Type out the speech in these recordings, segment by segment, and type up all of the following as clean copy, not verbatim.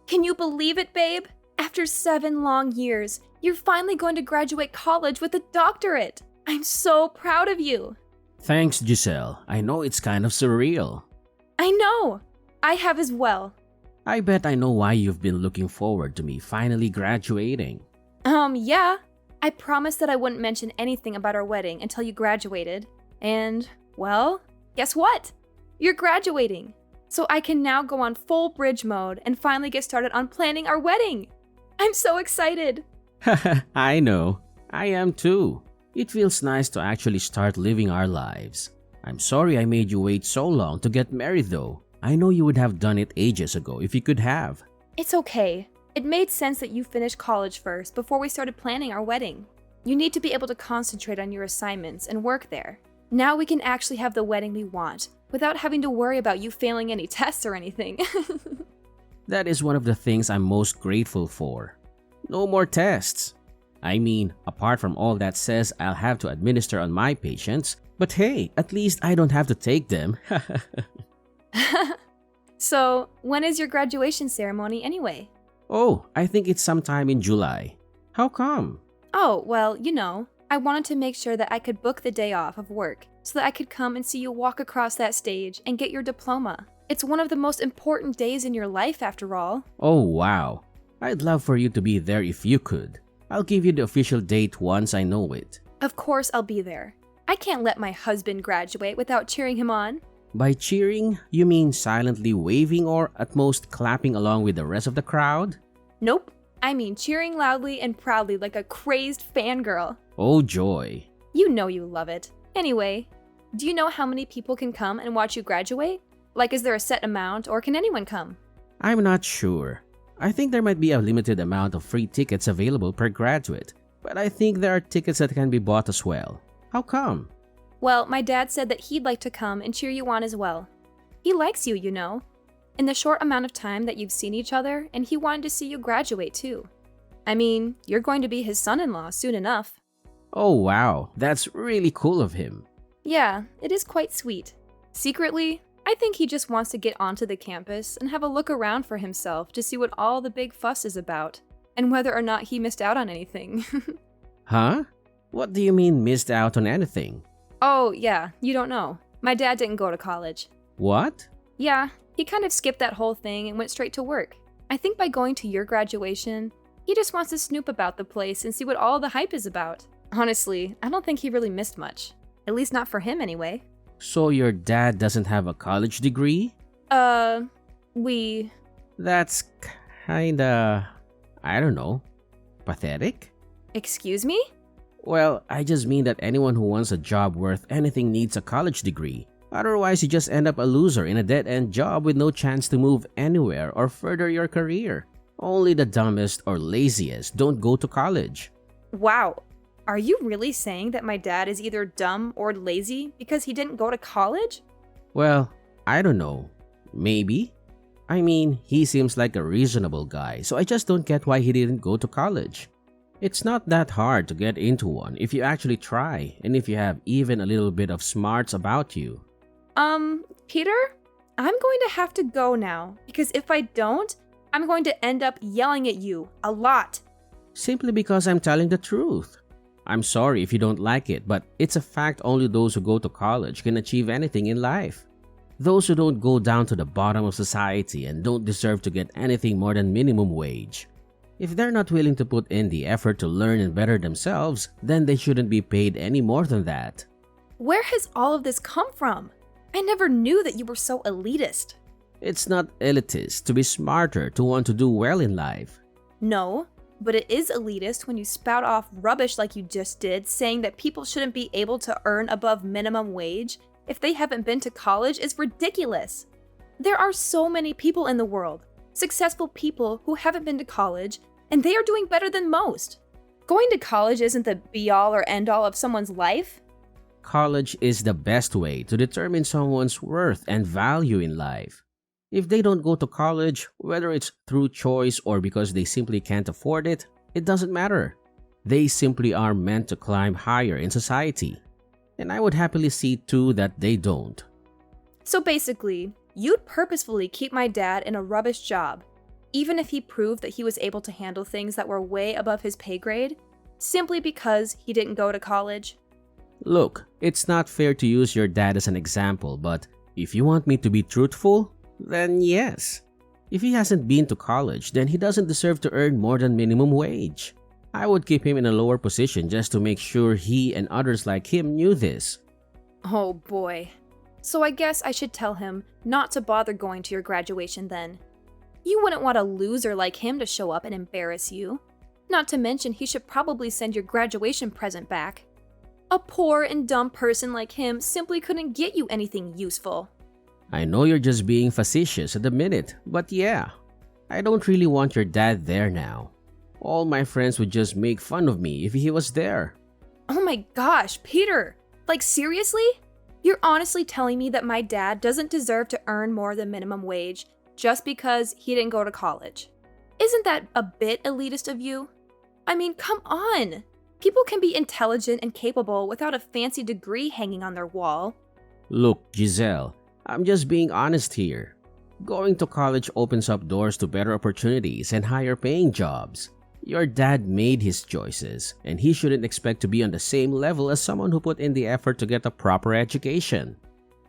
Can you believe it, babe? After 7 long years, you're finally going to graduate college with a doctorate. I'm so proud of you. Thanks, Giselle. I know it's kind of surreal. I know. I have as well. I bet I know why you've been looking forward to me finally graduating. Yeah. I promised that I wouldn't mention anything about our wedding until you graduated. And, well, guess what? You're graduating. So I can now go on full bridge mode and finally get started on planning our wedding. I'm so excited. I know. I am too. It feels nice to actually start living our lives. I'm sorry I made you wait so long to get married though. I know you would have done it ages ago if you could have. It's okay. It made sense that you finish college first before we started planning our wedding. You need to be able to concentrate on your assignments and work there. Now we can actually have the wedding we want without having to worry about you failing any tests or anything. That is one of the things I'm most grateful for. No more tests. I mean, apart from all that says I'll have to administer on my patients, but hey, at least I don't have to take them. So, when is your graduation ceremony anyway? Oh, I think it's sometime in July. How come? Oh, well, I wanted to make sure that I could book the day off of work so that I could come and see you walk across that stage and get your diploma. It's one of the most important days in your life, after all. Oh, wow. I'd love for you to be there if you could. I'll give you the official date once I know it. Of course I'll be there. I can't let my husband graduate without cheering him on. By cheering, you mean silently waving or at most clapping along with the rest of the crowd? Nope. I mean cheering loudly and proudly like a crazed fangirl. Oh, joy. You know you love it. Anyway, do you know how many people can come and watch you graduate? Like, is there a set amount or can anyone come? I'm not sure. I think there might be a limited amount of free tickets available per graduate, but I think there are tickets that can be bought as well. How come? Well, my dad said that he'd like to come and cheer you on as well. He likes you, in the short amount of time that you've seen each other, and he wanted to see you graduate too. I mean, you're going to be his son-in-law soon enough. Oh wow, that's really cool of him. Yeah, it is quite sweet. Secretly, I think he just wants to get onto the campus and have a look around for himself to see what all the big fuss is about, and whether or not he missed out on anything. Huh? What do you mean missed out on anything? Oh, yeah, you don't know. My dad didn't go to college. What? Yeah, he kind of skipped that whole thing and went straight to work. I think by going to your graduation, he just wants to snoop about the place and see what all the hype is about. Honestly, I don't think he really missed much. At least not for him anyway. So your dad doesn't have a college degree? We... That's kinda... I don't know. Pathetic? Excuse me? Well, I just mean that anyone who wants a job worth anything needs a college degree. Otherwise, you just end up a loser in a dead-end job with no chance to move anywhere or further your career. Only the dumbest or laziest don't go to college. Wow. Are you really saying that my dad is either dumb or lazy because he didn't go to college? Well, I don't know. Maybe. I mean, he seems like a reasonable guy, so I just don't get why he didn't go to college. It's not that hard to get into one if you actually try and if you have even a little bit of smarts about you. Peter? I'm going to have to go now because if I don't, I'm going to end up yelling at you a lot. Simply because I'm telling the truth. I'm sorry if you don't like it, but it's a fact only those who go to college can achieve anything in life. Those who don't go down to the bottom of society and don't deserve to get anything more than minimum wage. If they're not willing to put in the effort to learn and better themselves, then they shouldn't be paid any more than that. Where has all of this come from? I never knew that you were so elitist. It's not elitist to be smarter to want to do well in life. No, but it is elitist when you spout off rubbish like you just did, saying that people shouldn't be able to earn above minimum wage if they haven't been to college is ridiculous. There are so many people in the world, successful people who haven't been to college, and they are doing better than most. Going to college isn't the be-all or end-all of someone's life. College is the best way to determine someone's worth and value in life. If they don't go to college, whether it's through choice or because they simply can't afford it, it doesn't matter. They simply are meant to climb higher in society. And I would happily see too that they don't. So basically, you'd purposefully keep my dad in a rubbish job. even if he proved that he was able to handle things that were way above his pay grade, simply because he didn't go to college? Look, it's not fair to use your dad as an example, but if you want me to be truthful, then yes. If he hasn't been to college, then he doesn't deserve to earn more than minimum wage. I would keep him in a lower position just to make sure he and others like him knew this. Oh boy. So I guess I should tell him not to bother going to your graduation then. You wouldn't want a loser like him to show up and embarrass you. Not to mention he should probably send your graduation present back. A poor and dumb person like him simply couldn't get you anything useful. I know you're just being facetious at the minute, but yeah, I don't really want your dad there now. All my friends would just make fun of me if he was there. Oh my gosh, Peter! Like seriously? You're honestly telling me that my dad doesn't deserve to earn more than minimum wage just because he didn't go to college? Isn't that a bit elitist of you? I mean, come on! People can be intelligent and capable without a fancy degree hanging on their wall. Look, Giselle, I'm just being honest here. Going to college opens up doors to better opportunities and higher paying jobs. Your dad made his choices, and he shouldn't expect to be on the same level as someone who put in the effort to get a proper education.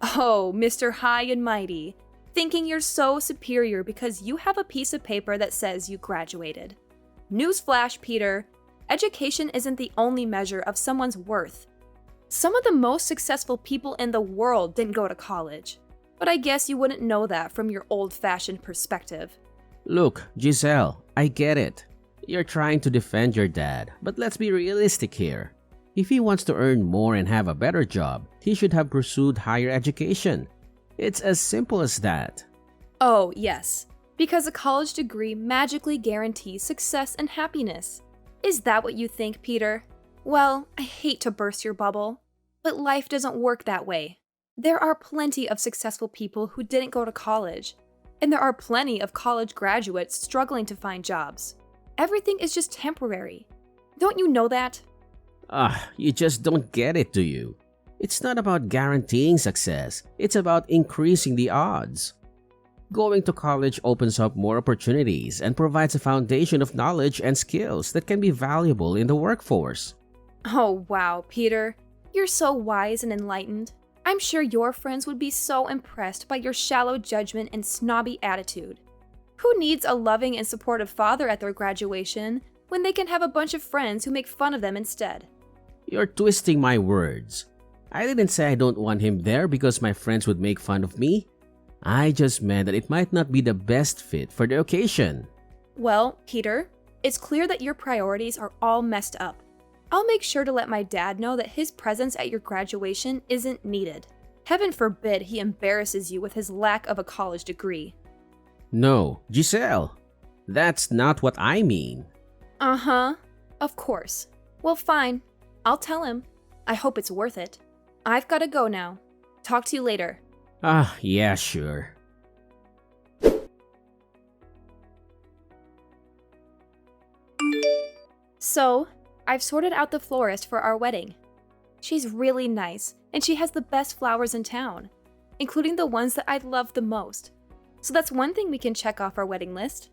Oh, Mr. High and Mighty, thinking you're so superior because you have a piece of paper that says you graduated. Newsflash, Peter, education isn't the only measure of someone's worth. Some of the most successful people in the world didn't go to college, but I guess you wouldn't know that from your old-fashioned perspective. Look, Giselle, I get it. You're trying to defend your dad, but let's be realistic here. If he wants to earn more and have a better job, he should have pursued higher education. It's as simple as that. Oh, yes, because a college degree magically guarantees success and happiness. Is that what you think, Peter? Well, I hate to burst your bubble, but life doesn't work that way. There are plenty of successful people who didn't go to college, and there are plenty of college graduates struggling to find jobs. Everything is just temporary. Don't you know that? You just don't get it, do you? It's not about guaranteeing success, it's about increasing the odds. Going to college opens up more opportunities and provides a foundation of knowledge and skills that can be valuable in the workforce. Oh wow, Peter. You're so wise and enlightened. I'm sure your friends would be so impressed by your shallow judgment and snobby attitude. Who needs a loving and supportive father at their graduation when they can have a bunch of friends who make fun of them instead? You're twisting my words. I didn't say I don't want him there because my friends would make fun of me. I just meant that it might not be the best fit for the occasion. Well, Peter, it's clear that your priorities are all messed up. I'll make sure to let my dad know that his presence at your graduation isn't needed. Heaven forbid he embarrasses you with his lack of a college degree. No, Giselle, that's not what I mean. Uh-huh, of course. Well, fine. I'll tell him. I hope it's worth it. I've gotta go now. Talk to you later. Yeah, sure. So, I've sorted out the florist for our wedding. She's really nice, and she has the best flowers in town, including the ones that I love the most. So that's one thing we can check off our wedding list.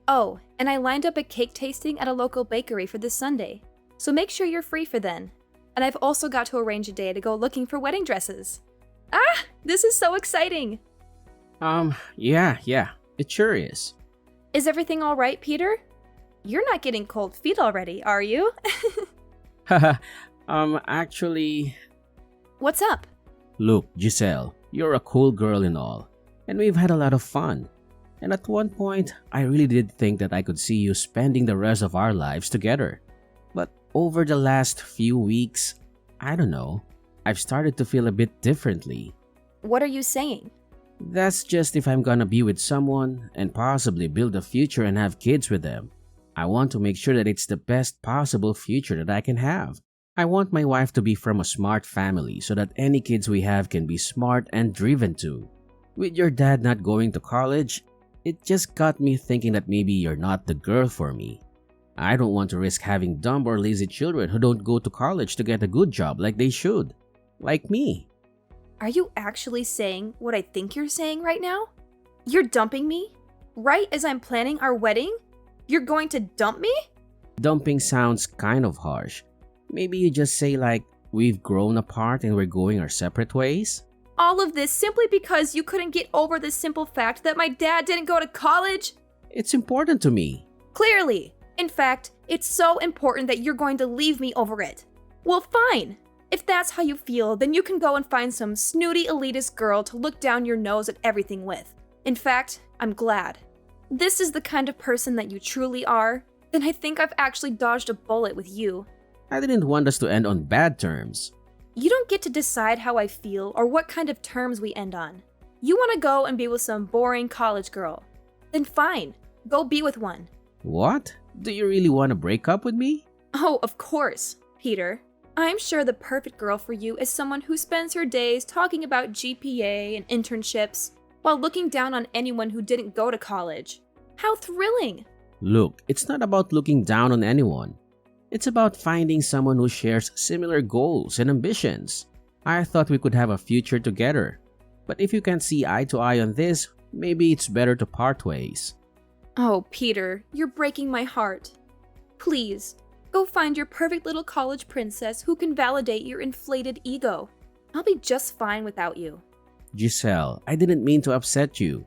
Oh, and I lined up a cake tasting at a local bakery for this Sunday, so make sure you're free for then. And I've also got to arrange a day to go looking for wedding dresses. Ah, this is so exciting! Yeah, it sure is. Is everything all right, Peter? You're not getting cold feet already, are you? Actually... What's up? Look, Giselle, you're a cool girl and all, and we've had a lot of fun. And at one point, I really did think that I could see you spending the rest of our lives together. But over the last few weeks, I don't know, I've started to feel a bit differently. What are you saying? That's just if I'm gonna be with someone and possibly build a future and have kids with them. I want to make sure that it's the best possible future that I can have. I want my wife to be from a smart family so that any kids we have can be smart and driven too. With your dad not going to college, it just got me thinking that maybe you're not the girl for me. I don't want to risk having dumb or lazy children who don't go to college to get a good job like they should. Like me. Are you actually saying what I think you're saying right now? You're dumping me? Right as I'm planning our wedding? You're going to dump me? Dumping sounds kind of harsh. Maybe you just say like, we've grown apart and we're going our separate ways? All of this simply because you couldn't get over the simple fact that my dad didn't go to college? It's important to me. Clearly. In fact, it's so important that you're going to leave me over it. Well, fine. If that's how you feel, then you can go and find some snooty elitist girl to look down your nose at everything with. In fact, I'm glad. This is the kind of person that you truly are, then I think I've actually dodged a bullet with you. I didn't want us to end on bad terms. You don't get to decide how I feel or what kind of terms we end on. You want to go and be with some boring college girl. Then fine, go be with one. What? Do you really want to break up with me? Oh, of course, Peter. I'm sure the perfect girl for you is someone who spends her days talking about GPA and internships while looking down on anyone who didn't go to college. How thrilling! Look, it's not about looking down on anyone. It's about finding someone who shares similar goals and ambitions. I thought we could have a future together. But if you can't see eye to eye on this, maybe it's better to part ways. Oh, Peter, you're breaking my heart. Please, go find your perfect little college princess who can validate your inflated ego. I'll be just fine without you. Giselle, I didn't mean to upset you.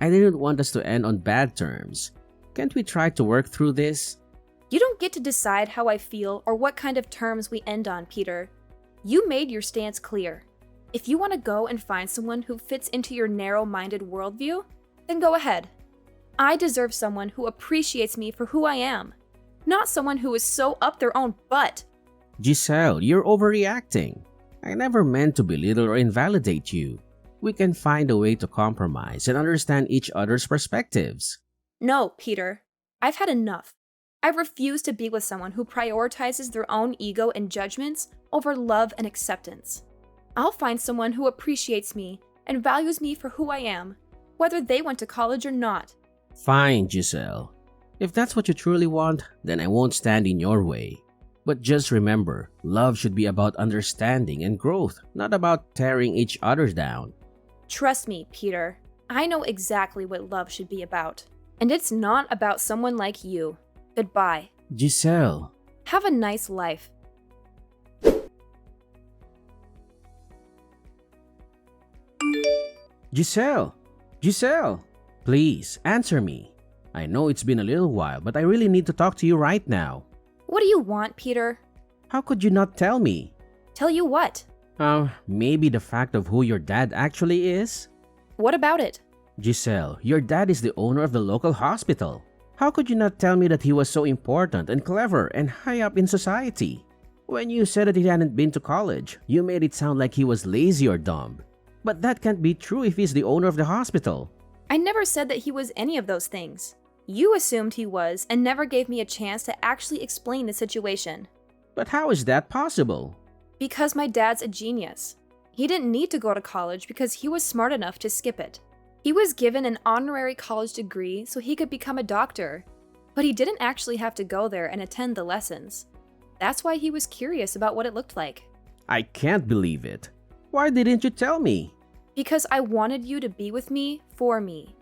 I didn't want us to end on bad terms. Can't we try to work through this? You don't get to decide how I feel or what kind of terms we end on, Peter. You made your stance clear. If you want to go and find someone who fits into your narrow-minded worldview, then go ahead. I deserve someone who appreciates me for who I am, not someone who is so up their own butt. Giselle, you're overreacting. I never meant to belittle or invalidate you. We can find a way to compromise and understand each other's perspectives. No, Peter. I've had enough. I refuse to be with someone who prioritizes their own ego and judgments over love and acceptance. I'll find someone who appreciates me and values me for who I am, whether they went to college or not. Fine, Giselle. If that's what you truly want, then I won't stand in your way. But just remember, love should be about understanding and growth, not about tearing each other down. Trust me, Peter. I know exactly what love should be about. And it's not about someone like you. Goodbye. Giselle. Have a nice life. Giselle! Giselle! Please, answer me. I know it's been a little while, but I really need to talk to you right now. What do you want, Peter? How could you not tell me? Tell you what? Maybe the fact of who your dad actually is? What about it? Giselle, your dad is the owner of the local hospital. How could you not tell me that he was so important and clever and high up in society? When you said that he hadn't been to college, you made it sound like he was lazy or dumb. But that can't be true if he's the owner of the hospital. I never said that he was any of those things. You assumed he was and never gave me a chance to actually explain the situation. But how is that possible? Because my dad's a genius. He didn't need to go to college because he was smart enough to skip it. He was given an honorary college degree so he could become a doctor, but he didn't actually have to go there and attend the lessons. That's why he was curious about what it looked like. I can't believe it. Why didn't you tell me? Because I wanted you to be with me for me,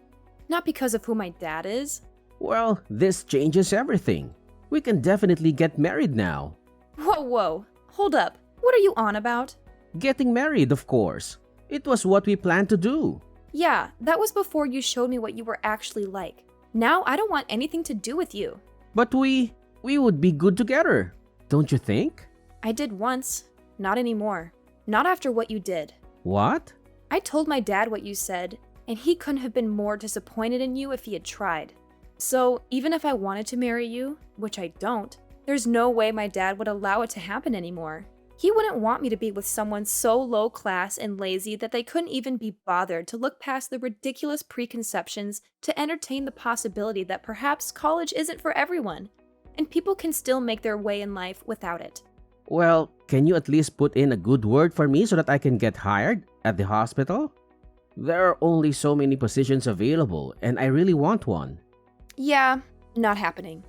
not because of who my dad is. Well, this changes everything. We can definitely get married now. Whoa, hold up. What are you on about? Getting married, of course. It was what we planned to do. Yeah, that was before you showed me what you were actually like. Now I don't want anything to do with you. But we would be good together, don't you think? I did once. Not anymore. Not after what you did. What? I told my dad what you said, and he couldn't have been more disappointed in you if he had tried. So, even if I wanted to marry you, which I don't, there's no way my dad would allow it to happen anymore. He wouldn't want me to be with someone so low class and lazy that they couldn't even be bothered to look past the ridiculous preconceptions to entertain the possibility that perhaps college isn't for everyone, and people can still make their way in life without it. Well, can you at least put in a good word for me so that I can get hired at the hospital? There are only so many positions available, and I really want one. Yeah, not happening.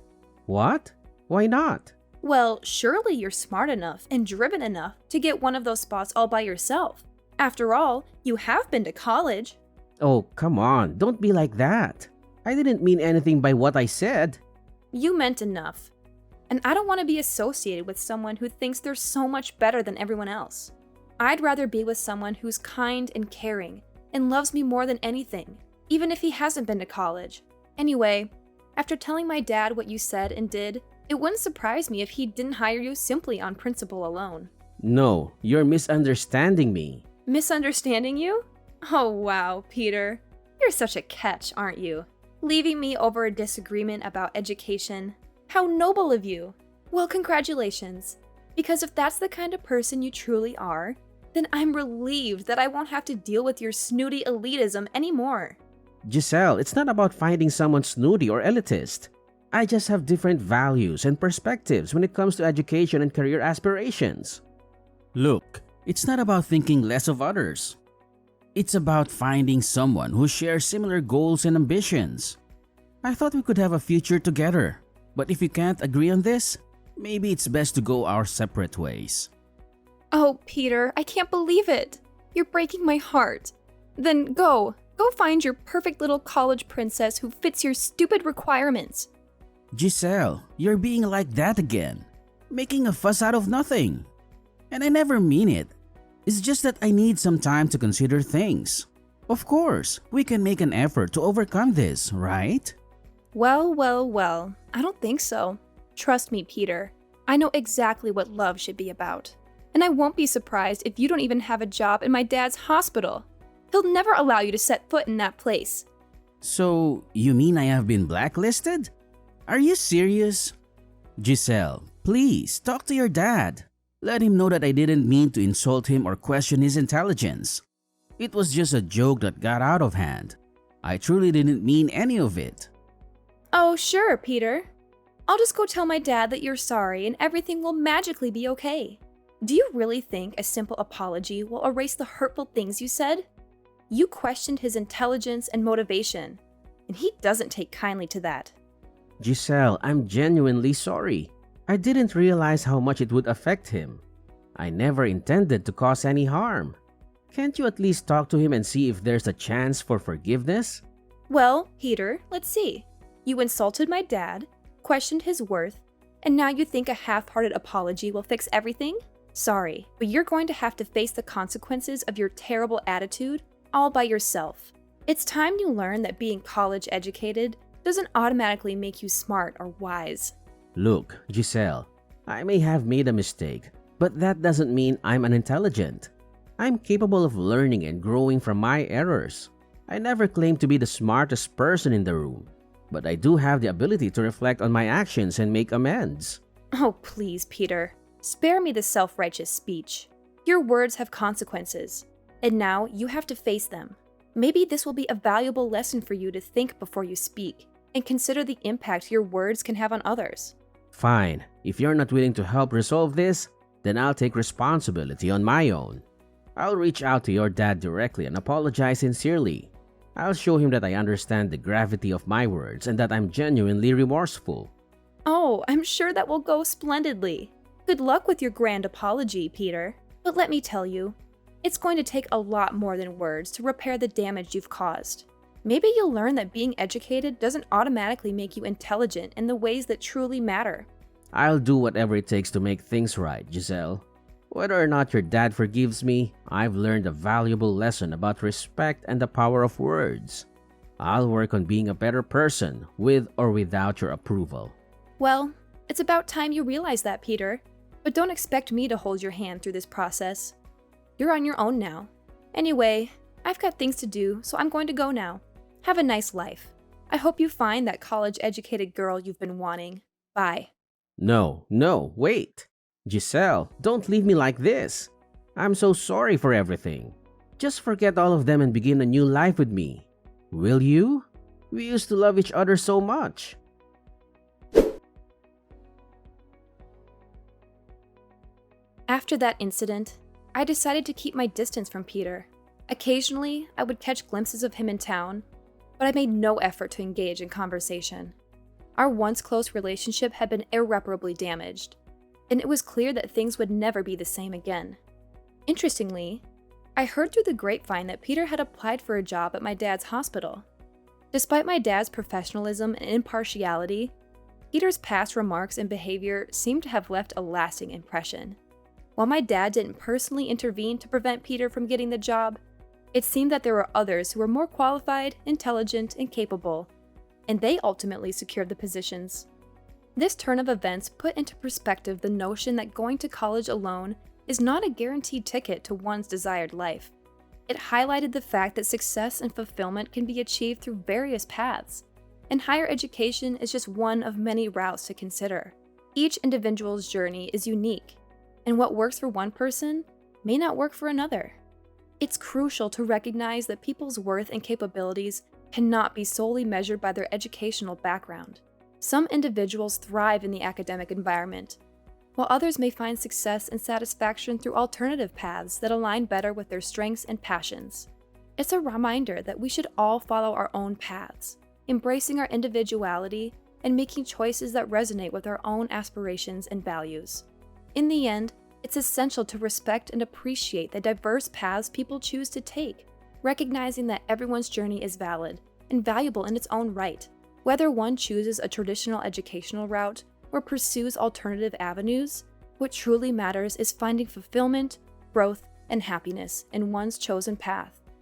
What? Why not? Well, surely you're smart enough and driven enough to get one of those spots all by yourself. After all, you have been to college. Oh, come on, don't be like that. I didn't mean anything by what I said. You meant enough. And I don't want to be associated with someone who thinks they're so much better than everyone else. I'd rather be with someone who's kind and caring and loves me more than anything, even if he hasn't been to college. Anyway, after telling my dad what you said and did, it wouldn't surprise me if he didn't hire you simply on principle alone. No, you're misunderstanding me. Misunderstanding you? Oh wow, Peter. You're such a catch, aren't you? Leaving me over a disagreement about education. How noble of you! Well, congratulations. Because if that's the kind of person you truly are, then I'm relieved that I won't have to deal with your snooty elitism anymore. Giselle, it's not about finding someone snooty or elitist. I just have different values and perspectives when it comes to education and career aspirations. Look, it's not about thinking less of others. It's about finding someone who shares similar goals and ambitions. I thought we could have a future together, but if you can't agree on this, maybe it's best to go our separate ways. Oh, Peter, I can't believe it. You're breaking my heart. Then go find your perfect little college princess who fits your stupid requirements. Giselle, you're being like that again, making a fuss out of nothing. And I never mean it. It's just that I need some time to consider things. Of course, we can make an effort to overcome this, right? Well, I don't think so. Trust me, Peter. I know exactly what love should be about. And I won't be surprised if you don't even have a job in my dad's hospital. He'll never allow you to set foot in that place. So, you mean I have been blacklisted? Are you serious? Giselle, please talk to your dad. Let him know that I didn't mean to insult him or question his intelligence. It was just a joke that got out of hand. I truly didn't mean any of it. Oh, sure, Peter. I'll just go tell my dad that you're sorry and everything will magically be okay. Do you really think a simple apology will erase the hurtful things you said? You questioned his intelligence and motivation, and he doesn't take kindly to that. Giselle, I'm genuinely sorry. I didn't realize how much it would affect him. I never intended to cause any harm. Can't you at least talk to him and see if there's a chance for forgiveness? Well, Peter, let's see. You insulted my dad, questioned his worth, and now you think a half-hearted apology will fix everything? Sorry, but you're going to have to face the consequences of your terrible attitude all by yourself. It's time you learn that being college educated doesn't automatically make you smart or wise. Look, Giselle, I may have made a mistake, but that doesn't mean I'm unintelligent. I'm capable of learning and growing from my errors. I never claimed to be the smartest person in the room, but I do have the ability to reflect on my actions and make amends. Oh, please, Peter. Spare me the self-righteous speech. Your words have consequences, and now you have to face them. Maybe this will be a valuable lesson for you to think before you speak and consider the impact your words can have on others. Fine, if you're not willing to help resolve this, then I'll take responsibility on my own. I'll reach out to your dad directly and apologize sincerely. I'll show him that I understand the gravity of my words and that I'm genuinely remorseful. Oh, I'm sure that will go splendidly. Good luck with your grand apology, Peter. But let me tell you, it's going to take a lot more than words to repair the damage you've caused. Maybe you'll learn that being educated doesn't automatically make you intelligent in the ways that truly matter. I'll do whatever it takes to make things right, Giselle. Whether or not your dad forgives me, I've learned a valuable lesson about respect and the power of words. I'll work on being a better person, with or without your approval. Well, it's about time you realize that, Peter. But don't expect me to hold your hand through this process. You're on your own now. Anyway, I've got things to do, so I'm going to go now. Have a nice life. I hope you find that college-educated girl you've been wanting. Bye. No, wait. Giselle, don't leave me like this. I'm so sorry for everything. Just forget all of them and begin a new life with me. Will you? We used to love each other so much. After that incident, I decided to keep my distance from Peter. Occasionally, I would catch glimpses of him in town, but I made no effort to engage in conversation. Our once close relationship had been irreparably damaged, and it was clear that things would never be the same again. Interestingly, I heard through the grapevine that Peter had applied for a job at my dad's hospital. Despite my dad's professionalism and impartiality, Peter's past remarks and behavior seem to have left a lasting impression. While my dad didn't personally intervene to prevent Peter from getting the job, it seemed that there were others who were more qualified, intelligent, and capable, and they ultimately secured the positions. This turn of events put into perspective the notion that going to college alone is not a guaranteed ticket to one's desired life. It highlighted the fact that success and fulfillment can be achieved through various paths, and higher education is just one of many routes to consider. Each individual's journey is unique, and what works for one person may not work for another. It's crucial to recognize that people's worth and capabilities cannot be solely measured by their educational background. Some individuals thrive in the academic environment, while others may find success and satisfaction through alternative paths that align better with their strengths and passions. It's a reminder that we should all follow our own paths, embracing our individuality and making choices that resonate with our own aspirations and values. In the end, it's essential to respect and appreciate the diverse paths people choose to take, recognizing that everyone's journey is valid and valuable in its own right. Whether one chooses a traditional educational route or pursues alternative avenues, what truly matters is finding fulfillment, growth, and happiness in one's chosen path.